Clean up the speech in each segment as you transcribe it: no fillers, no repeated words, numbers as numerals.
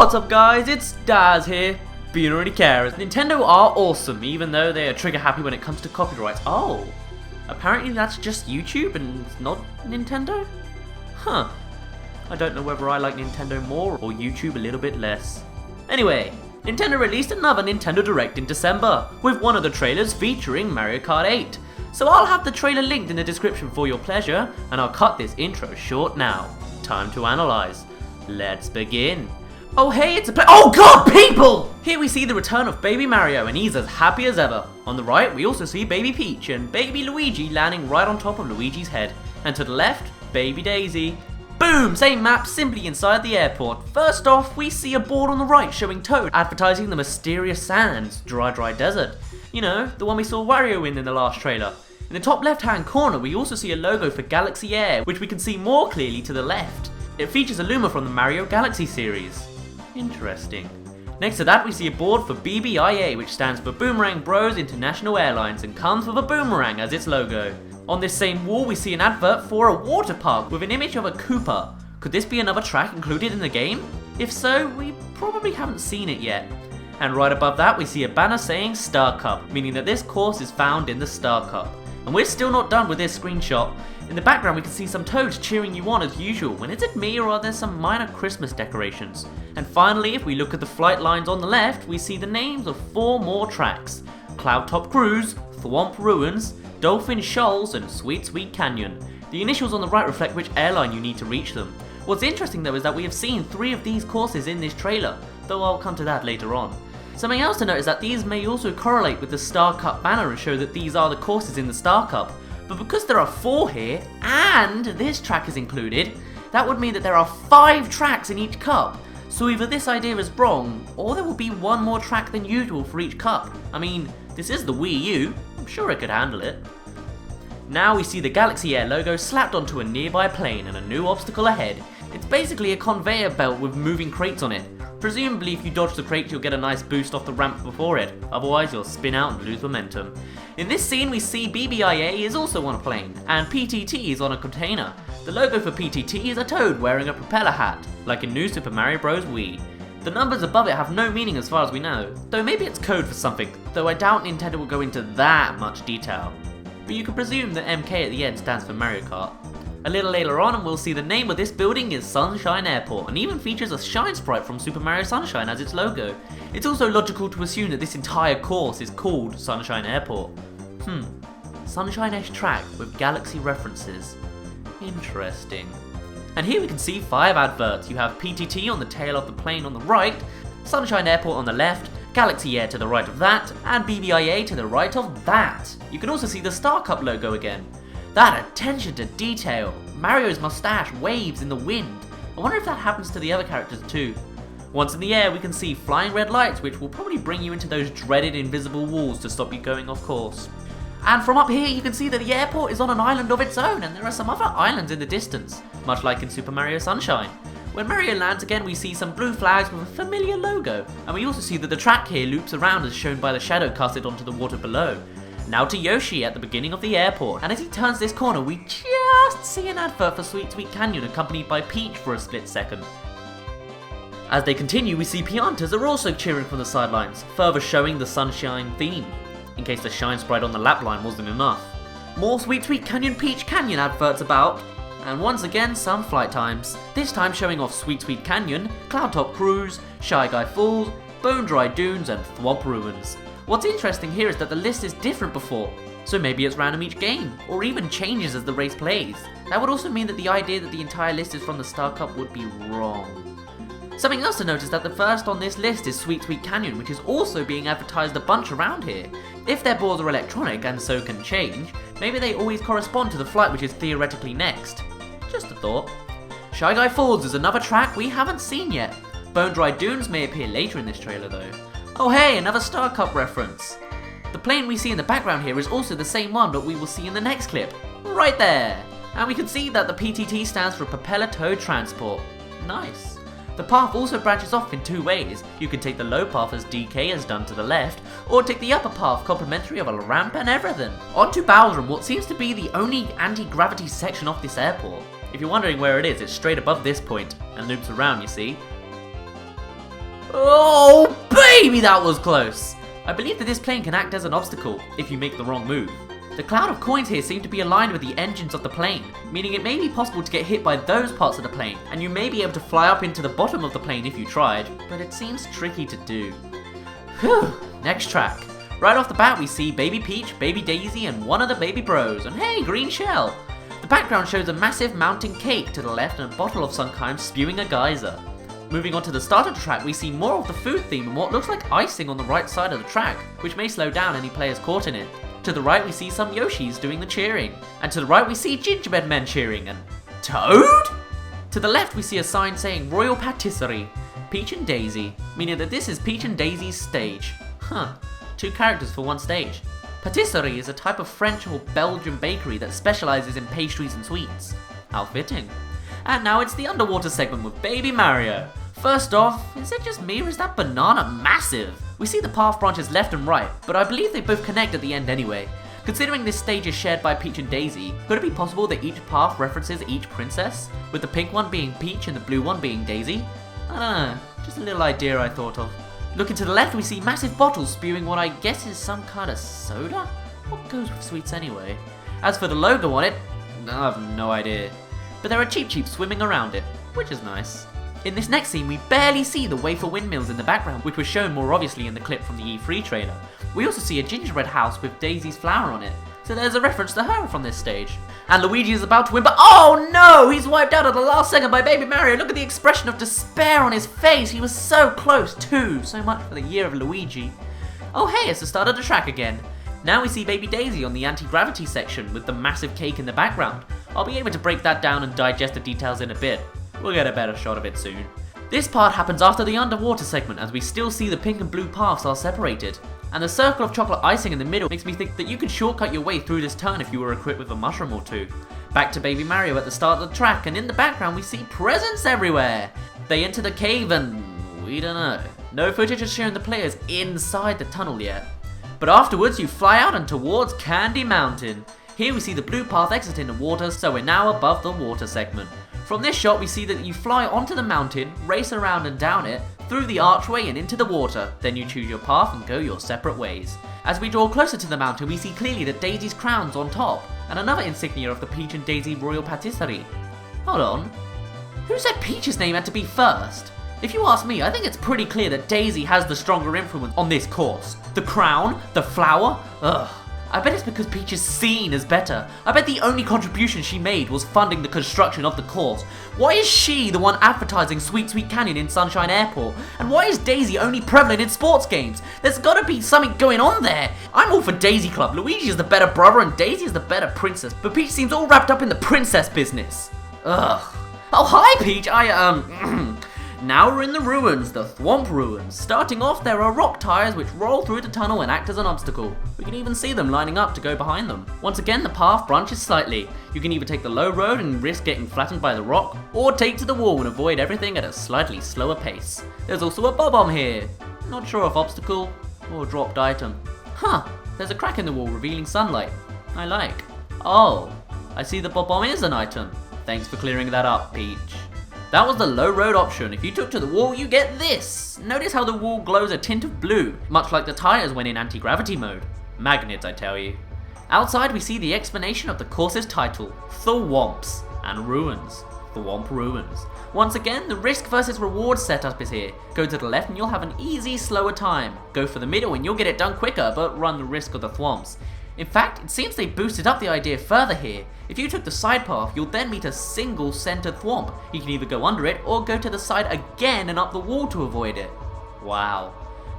What's up guys, it's Daz here. But you don't really care, as Nintendo are awesome, even though they are trigger happy when it comes to copyrights. Oh, apparently that's just YouTube and it's not Nintendo? Huh. I don't know whether I like Nintendo more or YouTube a little bit less. Anyway, Nintendo released another Nintendo Direct in December, with one of the trailers featuring Mario Kart 8. So I'll have the trailer linked in the description for your pleasure, and I'll cut this intro short now. Time to analyze. Let's begin. Oh hey, it's oh god, people! Here we see the return of Baby Mario, and he's as happy as ever. On the right, we also see Baby Peach and Baby Luigi landing right on top of Luigi's head. And to the left, Baby Daisy. Boom! Same map, simply inside the airport. First off, we see a board on the right showing Toad advertising the mysterious sands, dry desert. You know, the one we saw Wario in the last trailer. In the top left hand corner, we also see a logo for Galaxy Air, which we can see more clearly to the left. It features a Luma from the Mario Galaxy series. Interesting. Next to that we see a board for BBIA, which stands for Boomerang Bros International Airlines and comes with a boomerang as its logo. On this same wall we see an advert for a water park with an image of a Koopa. Could this be another track included in the game? If so, we probably haven't seen it yet. And right above that we see a banner saying Star Cup, meaning that this course is found in the Star Cup. And we're still not done with this screenshot. In the background we can see some toads cheering you on as usual, and is it me or are there some minor Christmas decorations? And finally, if we look at the flight lines on the left, we see the names of 4 more tracks. Cloud Top Cruise, Thwomp Ruins, Dolphin Shoals and Sweet Sweet Canyon. The initials on the right reflect which airline you need to reach them. What's interesting though is that we have seen 3 of these courses in this trailer, though I'll come to that later on. Something else to note is that these may also correlate with the Star Cup banner and show that these are the courses in the Star Cup. But because there are 4 here, and this track is included, that would mean that there are 5 tracks in each cup. So either this idea is wrong, or there will be 1 more track than usual for each cup. I mean, this is the Wii U, I'm sure it could handle it. Now we see the Galaxy Air logo slapped onto a nearby plane and a new obstacle ahead. It's basically a conveyor belt with moving crates on it. Presumably if you dodge the crate you'll get a nice boost off the ramp before it, otherwise you'll spin out and lose momentum. In this scene we see BBIA is also on a plane, and PTT is on a container. The logo for PTT is a toad wearing a propeller hat, like in New Super Mario Bros. Wii. The numbers above it have no meaning as far as we know, though maybe it's code for something, though I doubt Nintendo will go into that much detail. But you can presume that MK at the end stands for Mario Kart. A little later on and we'll see the name of this building is Sunshine Airport, and even features a shine sprite from Super Mario Sunshine as its logo. It's also logical to assume that this entire course is called Sunshine Airport. Sunshine-ish track with Galaxy references. Interesting. And here we can see 5 adverts. You have PTT on the tail of the plane on the right, Sunshine Airport on the left, Galaxy Air to the right of that, and BBIA to the right of that. You can also see the Star Cup logo again. That attention to detail! Mario's mustache waves in the wind. I wonder if that happens to the other characters too. Once in the air we can see flying red lights, which will probably bring you into those dreaded invisible walls to stop you going off course. And from up here you can see that the airport is on an island of its own, and there are some other islands in the distance, much like in Super Mario Sunshine. When Mario lands again we see some blue flags with a familiar logo, and we also see that the track here loops around as shown by the shadow casted onto the water below. Now to Yoshi at the beginning of the airport, and as he turns this corner we just see an advert for Sweet Sweet Canyon accompanied by Peach for a split second. As they continue we see Piantas are also cheering from the sidelines, further showing the Sunshine theme, in case the shine sprite on the lap line wasn't enough. More Sweet Sweet Canyon Peach Canyon adverts about, and once again some flight times, this time showing off Sweet Sweet Canyon, Cloud Top Cruise, Shy Guy Falls, Bone Dry Dunes and Thwomp Ruins. What's interesting here is that the list is different before, so maybe it's random each game, or even changes as the race plays. That would also mean that the idea that the entire list is from the Star Cup would be wrong. Something else to note is that the first on this list is Sweet Sweet Canyon, which is also being advertised a bunch around here. If their boards are electronic and so can change, maybe they always correspond to the flight which is theoretically next. Just a thought. Shy Guy Falls is another track we haven't seen yet. Bone Dry Dunes may appear later in this trailer though. Oh hey, another Star Cup reference. The plane we see in the background here is also the same one that we will see in the next clip. Right there! And we can see that the PTT stands for Propeller Toad Transport. Nice. The path also branches off in 2 ways. You can take the low path as DK has done to the left, or take the upper path complimentary of a ramp and everything. On to Bowser, what seems to be the only anti-gravity section of this airport. If you're wondering where it is, it's straight above this point, and loops around, you see. Oh, baby, that was close. I believe that this plane can act as an obstacle if you make the wrong move. The cloud of coins here seem to be aligned with the engines of the plane, meaning it may be possible to get hit by those parts of the plane, and you may be able to fly up into the bottom of the plane if you tried, but it seems tricky to do. Whew, next track. Right off the bat we see Baby Peach, Baby Daisy, and one of the baby bros, and hey, green shell! The background shows a massive mountain cake to the left and a bottle of some kind spewing a geyser. Moving on to the start of the track, we see more of the food theme and what looks like icing on the right side of the track, which may slow down any players caught in it. To the right we see some Yoshis doing the cheering, and to the right we see gingerbread men cheering, and Toad? To the left we see a sign saying Royal Patisserie, Peach and Daisy, meaning that this is Peach and Daisy's stage. Huh, 2 characters for 1 stage. Patisserie is a type of French or Belgian bakery that specializes in pastries and sweets. How fitting. And now it's the underwater segment with Baby Mario. First off, is it just me or is that banana massive? We see the path branches left and right, but I believe they both connect at the end anyway. Considering this stage is shared by Peach and Daisy, could it be possible that each path references each princess? With the pink one being Peach and the blue one being Daisy? I don't know, just a little idea I thought of. Looking to the left we see massive bottles spewing what I guess is some kind of soda? What goes with sweets anyway? As for the logo on it, I have no idea. But there are Cheep Cheeps swimming around it, which is nice. In this next scene, we barely see the wafer windmills in the background, which was shown more obviously in the clip from the E3 trailer. We also see a gingerbread house with Daisy's flower on it, so there's a reference to her from this stage. And Luigi is about to win, but oh no! He's wiped out at the last second by Baby Mario. Look at the expression of despair on his face. He was so close too. So much for the year of Luigi. Oh hey, it's the start of the track again. Now we see Baby Daisy on the anti-gravity section with the massive cake in the background. I'll be able to break that down and digest the details in a bit. We'll get a better shot of it soon. This part happens after the underwater segment as we still see the pink and blue paths are separated. And the circle of chocolate icing in the middle makes me think that you could shortcut your way through this turn if you were equipped with a mushroom or 2. Back to Baby Mario at the start of the track, and in the background we see presents everywhere! They enter the cave and we don't know. No footage has shown the players inside the tunnel yet. But afterwards you fly out and towards Candy Mountain. Here we see the blue path exiting the water, so we're now above the water segment. From this shot we see that you fly onto the mountain, race around and down it, through the archway and into the water, then you choose your path and go your separate ways. As we draw closer to the mountain we see clearly that Daisy's crown's on top, and another insignia of the Peach and Daisy Royal Patisserie. Hold on, who said Peach's name had to be first? If you ask me, I think it's pretty clear that Daisy has the stronger influence on this course. The crown, the flower, ugh. I bet it's because Peach's scene is better. I bet the only contribution she made was funding the construction of the course. Why is she the one advertising Sweet Sweet Canyon in Sunshine Airport? And why is Daisy only prevalent in sports games? There's gotta be something going on there. I'm all for Daisy Club. Luigi is the better brother and Daisy is the better princess. But Peach seems all wrapped up in the princess business. Ugh. Oh, hi Peach, Now we're in the ruins, the Thwomp Ruins. Starting off, there are rock tires which roll through the tunnel and act as an obstacle. We can even see them lining up to go behind them. Once again, the path branches slightly. You can either take the low road and risk getting flattened by the rock, or take to the wall and avoid everything at a slightly slower pace. There's also a bob-omb here. Not sure if obstacle or dropped item. Huh, there's a crack in the wall revealing sunlight. I like. Oh, I see the bob-omb is an item. Thanks for clearing that up, Peach. That was the low road option. If you took to the wall, you get this. Notice how the wall glows a tint of blue, much like the tires when in anti-gravity mode. Magnets, I tell you. Outside, we see the explanation of the course's title, Thwomps and Ruins. Thwomp Ruins. Once again, the risk versus reward setup is here. Go to the left and you'll have an easy, slower time. Go for the middle and you'll get it done quicker, but run the risk of the Thwomps. In fact, it seems they boosted up the idea further here. If you took the side path, you'll then meet a single centered thwomp. You can either go under it, or go to the side again and up the wall to avoid it. Wow.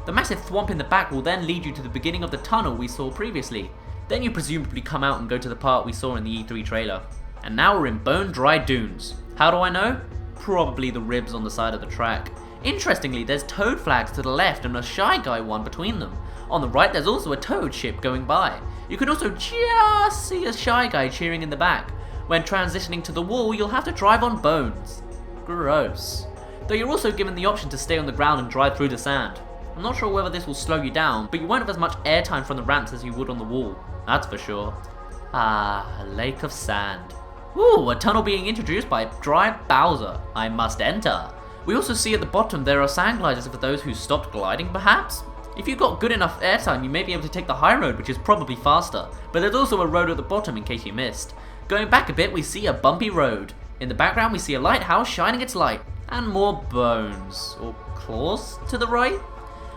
The massive thwomp in the back will then lead you to the beginning of the tunnel we saw previously. Then you presumably come out and go to the part we saw in the E3 trailer. And now we're in Bone Dry Dunes. How do I know? Probably the ribs on the side of the track. Interestingly, there's toad flags to the left and a Shy Guy one between them. On the right, there's also a toad ship going by. You can also just see a Shy Guy cheering in the back. When transitioning to the wall, you'll have to drive on bones. Gross. Though you're also given the option to stay on the ground and drive through the sand. I'm not sure whether this will slow you down, but you won't have as much airtime from the ramps as you would on the wall. That's for sure. Ah, a lake of sand. Ooh, a tunnel being introduced by Dry Bowser. I must enter. We also see at the bottom there are sand gliders for those who stopped gliding perhaps? If you've got good enough airtime, you may be able to take the high road, which is probably faster, but there's also a road at the bottom in case you missed. Going back a bit, we see a bumpy road. In the background we see a lighthouse shining its light, and more bones, or claws to the right.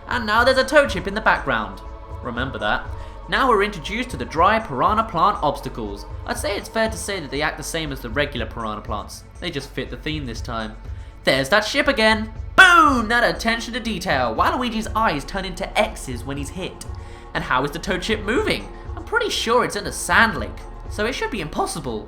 And now there's a toad chip in the background. Remember that. Now we're introduced to the dry piranha plant obstacles. I'd say it's fair to say that they act the same as the regular piranha plants. They just fit the theme this time. There's that ship again. Boom! That attention to detail. Waluigi's eyes turn into X's when he's hit. And how is the toad ship moving? I'm pretty sure it's in a sand lake, so it should be impossible.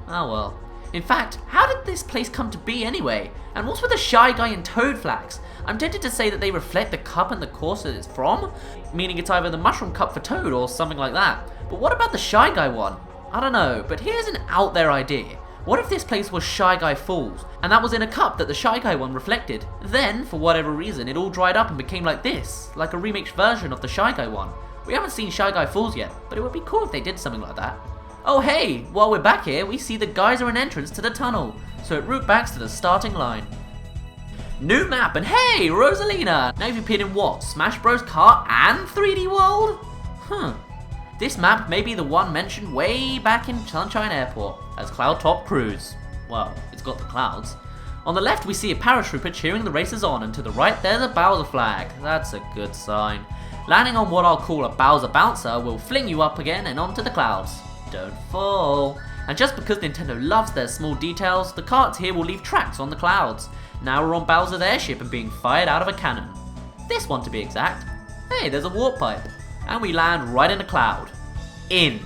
Oh well. In fact, how did this place come to be anyway? And what's with the Shy Guy and Toad flags? I'm tempted to say that they reflect the cup and the course that it's from, meaning it's either the mushroom cup for Toad or something like that. But what about the Shy Guy one? I don't know, but here's an out there idea. What if this place was Shy Guy Falls, and that was in a cup that the Shy Guy one reflected? Then, for whatever reason, it all dried up and became like this, like a remixed version of the Shy Guy one. We haven't seen Shy Guy Falls yet, but it would be cool if they did something like that. Oh hey, while we're back here, we see the geyser and entrance to the tunnel, so it route backs to the starting line. New map, and hey, Rosalina! Now you've appeared in what, Smash Bros. Kart and 3D World? This map may be the one mentioned way back in Sunshine Airport as Cloud Top Cruise. Well, it's got the clouds. On the left we see a paratrooper cheering the racers on, and to the right there's a Bowser flag. That's a good sign. Landing on what I'll call a Bowser bouncer will fling you up again and onto the clouds. Don't fall. And just because Nintendo loves their small details, the carts here will leave tracks on the clouds. Now we're on Bowser's airship and being fired out of a cannon. This one to be exact. Hey, there's a warp pipe. And we land right in a cloud. In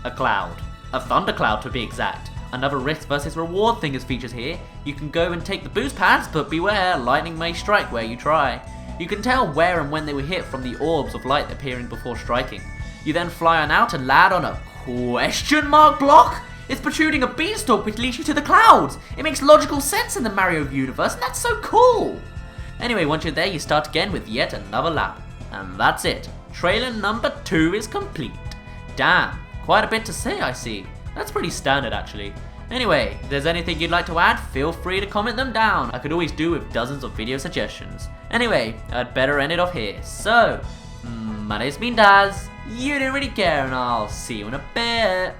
a cloud. A thundercloud to be exact. Another risk versus reward thing is featured here. You can go and take the boost pads, but beware, lightning may strike where you try. You can tell where and when they were hit from the orbs of light appearing before striking. You then fly on out and land on a question mark block? It's protruding a beanstalk which leads you to the clouds. It makes logical sense in the Mario universe, and that's so cool. Anyway, once you're there, you start again with yet another lap. And that's it. Trailer number 2 is complete. Damn, quite a bit to say I see. That's pretty standard actually. Anyway, if there's anything you'd like to add, feel free to comment them down. I could always do with dozens of video suggestions. Anyway, I'd better end it off here. So, my name's been Daz, you didn't really care, and I'll see you in a bit.